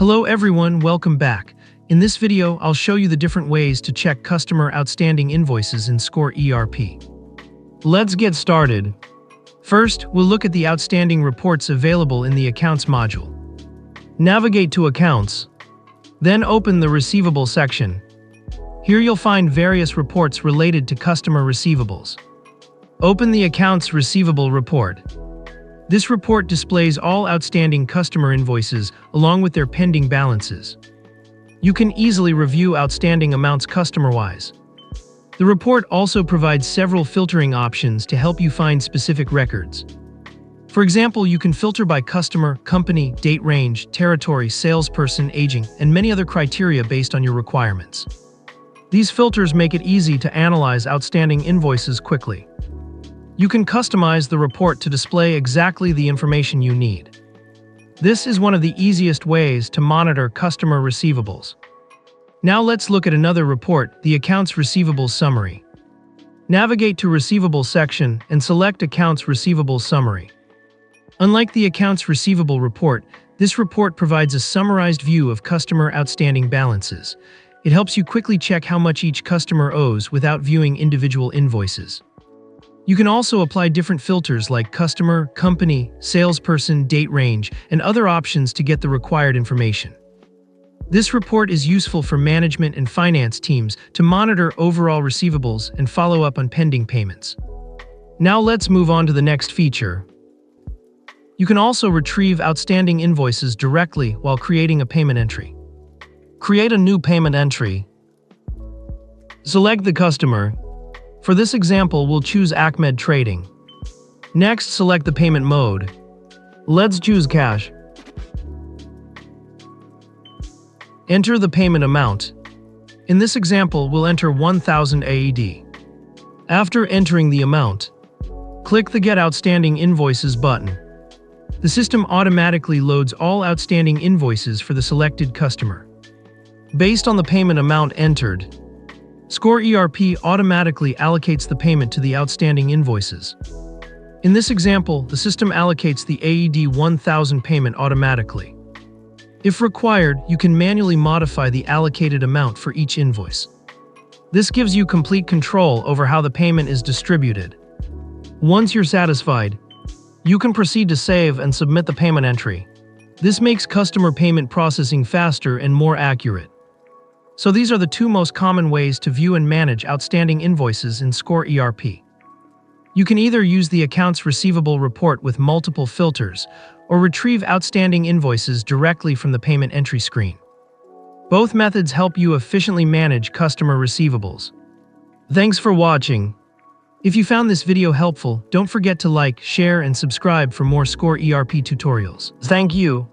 Hello everyone, welcome back. In this video, I'll show you the different ways to check customer outstanding invoices in Score ERP. Let's get started. First, we'll look at the outstanding reports available in the Accounts module. Navigate to Accounts, then open the Receivable section. Here you'll find various reports related to customer receivables. Open the Accounts Receivable report. This report displays all outstanding customer invoices along with their pending balances. You can easily review outstanding amounts customer-wise. The report also provides several filtering options to help you find specific records. For example, you can filter by customer, company, date range, territory, salesperson, aging, and many other criteria based on your requirements. These filters make it easy to analyze outstanding invoices quickly. You can customize the report to display exactly the information you need. This is one of the easiest ways to monitor customer receivables. Now let's look at another report, the Accounts Receivable Summary. Navigate to Receivable section and select Accounts Receivable Summary. Unlike the Accounts Receivable report, this report provides a summarized view of customer outstanding balances. It helps you quickly check how much each customer owes without viewing individual invoices. You can also apply different filters like customer, company, salesperson, date range, and other options to get the required information. This report is useful for management and finance teams to monitor overall receivables and follow up on pending payments. Now let's move on to the next feature. You can also retrieve outstanding invoices directly while creating a payment entry. Create a new payment entry. Select the customer. For this example, we'll choose Ahmed Trading. Next, select the payment mode. Let's choose cash. Enter the payment amount. In this example, we'll enter 1,000 AED. After entering the amount, click the Get Outstanding Invoices button. The system automatically loads all outstanding invoices for the selected customer. Based on the payment amount entered, Score ERP automatically allocates the payment to the outstanding invoices. In this example, the system allocates the AED 1000 payment automatically. If required, you can manually modify the allocated amount for each invoice. This gives you complete control over how the payment is distributed. Once you're satisfied, you can proceed to save and submit the payment entry. This makes customer payment processing faster and more accurate. So these are the two most common ways to view and manage outstanding invoices in Score ERP. You can either use the Accounts Receivable report with multiple filters or retrieve outstanding invoices directly from the payment entry screen. Both methods help you efficiently manage customer receivables. Thanks for watching. If you found this video helpful, don't forget to like, share, and subscribe for more Score ERP tutorials. Thank you.